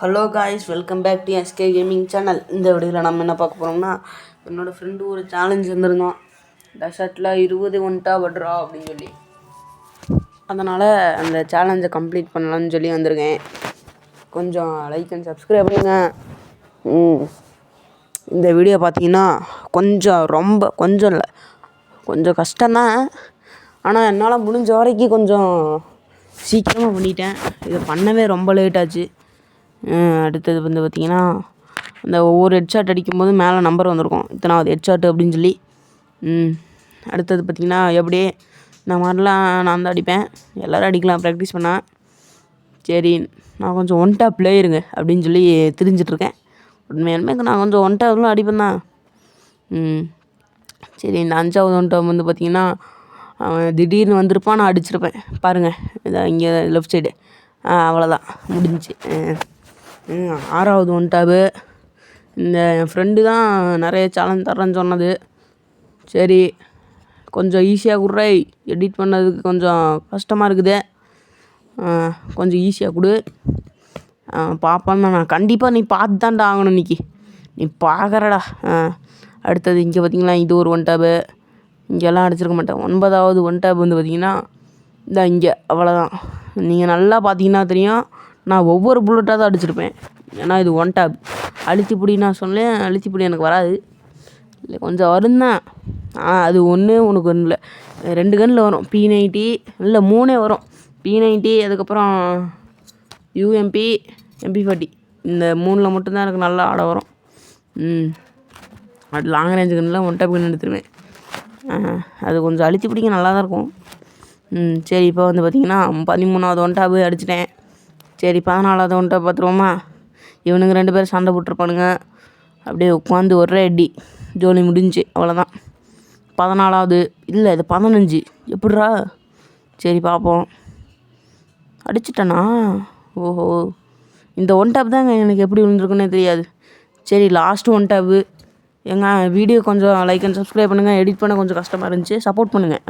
Hello guys, welcome back to SK gaming channel. இந்த வீடியோவில் நம்ம என்ன பார்க்க போகிறோம்னா, என்னோடய ஃப்ரெண்டு ஒரு சேலஞ்ச் வந்திருந்தோம். டெசர்ட்டில் 20 ஒன்ட்டா பட்றா அப்படின்னு சொல்லி. அதனால் அந்த சேலஞ்சை கம்ப்ளீட் பண்ணலான்னு சொல்லி வந்திருக்கேன். கொஞ்சம் லைக் அண்ட் சப்ஸ்கிரைப் பண்ணுங்க. இந்த வீடியோ பார்த்தீங்கன்னா கொஞ்சம் இல்லை, கொஞ்சம் கஷ்டம்தான். ஆனால் என்னால் முடிஞ்ச வரைக்கும் கொஞ்சம் சீக்கிரமாக பண்ணிட்டேன். இதை பண்ணவே ரொம்ப லேட் ஆச்சு. அடுத்தது வந்து பார்த்திங்கன்னா, அந்த ஒவ்வொரு ஹெட்ஷாட் அடிக்கும்போது மேலே நம்பர் வந்திருக்கும், இத்தனாவது ஹெட்ஷாட்டு அப்படின்னு சொல்லி. அடுத்தது பார்த்திங்கன்னா, எப்படியே இந்த மாதிரிலாம் நான் தான் அடிப்பேன். எல்லோரும் அடிக்கலாம் ப்ராக்டிஸ் பண்ணேன். சரி, நான் கொஞ்சம் ஒன் டாப் பிளேயருங்க அப்படின்னு சொல்லி தெரிஞ்சிட்ருக்கேன். உண்மையாலுமே நான் கொஞ்சம் ஒன் டாப்லாம் அடிப்பேன் தான். சரி, இந்த 5வது ஒன் டாப் வந்து பார்த்திங்கன்னா, அவன் திடீர்னு வந்திருப்பான், நான் அடிச்சிருப்பேன். பாருங்கள், இதை இங்கே லெஃப்ட் சைடு. அவ்வளோதான், முடிஞ்சிச்சு. 6வது ஒன் டாப்பு. இந்த என் ஃப்ரெண்டு தான் நிறைய சேலஞ்ச் தரேன்னு சொன்னது. சரி, கொஞ்சம் ஈஸியாக குடுறே, எடிட் பண்ணதுக்கு கொஞ்சம் கஷ்டமாக இருக்குது, கொஞ்சம் ஈஸியாக கொடு, பார்ப்பேன். நான் கண்டிப்பாக நீ பார்த்து தான்டா ஆகணும், நீ பார்க்குறடா. அடுத்தது இங்கே பார்த்திங்கன்னா, இது ஒரு ஒன் டாப்பு. இங்கெல்லாம் அடிச்சிருக்க மாட்டேன். 9வது ஒன் டாப் வந்து பார்த்திங்கன்னா, இந்த இங்கே. அவ்வளோதான். நீங்கள் நல்லா பார்த்தீங்கன்னா தெரியும், நான் ஒவ்வொரு புல்லட்டாக தான் அடிச்சிருப்பேன். ஏன்னா இது ஒன் டாப். அழுத்திப்பிடி நான் சொன்னேன், அழுத்திப்பிடி எனக்கு வராது, இல்லை கொஞ்சம் வருந்தான். அது ஒன்று உனக்கு ஒன்று இல்லை, 2 கன்னில் வரும். P90 இல்லை 3 வரும். P90, அதுக்கப்புறம் UMP, MP40. இந்த 3ல் மட்டும்தான் எனக்கு நல்லா ஆட வரும். அது லாங் ரேஞ்சு கன்னில் ஒன் டாப் கன் எடுத்துருவேன். அது கொஞ்சம் அழுத்தி பிடிக்க நல்லா தான் இருக்கும். சரி, இப்போ வந்து பார்த்திங்கன்னா 13வது ஒன் டாப்பு அடிச்சிட்டேன். சரி, 14வது ஒன் டாப் பார்த்துருவோமா. இவனுங்க 2 பேரும் சண்டை போட்டிருப்பானுங்க. அப்படியே உட்காந்து ஒரே அடி, ஜோலி முடிஞ்சு, அவ்வளோதான். 14வது இல்லை, இது 15. எப்படிரா? சரி, பார்ப்போம். அடிச்சிட்டேனா? ஓஹோ, இந்த ஒன் டாப் தாங்க எனக்கு எப்படி விழுந்துருக்குன்னே தெரியாது. சரி, லாஸ்ட்டு ஒன் டாப்பு. வீடியோ கொஞ்சம் லைக் அண்ட் சப்ஸ்கிரைப் பண்ணுங்கள். எடிட் பண்ண கொஞ்சம் கஷ்டமாக இருந்துச்சு, சப்போர்ட் பண்ணுங்கள்.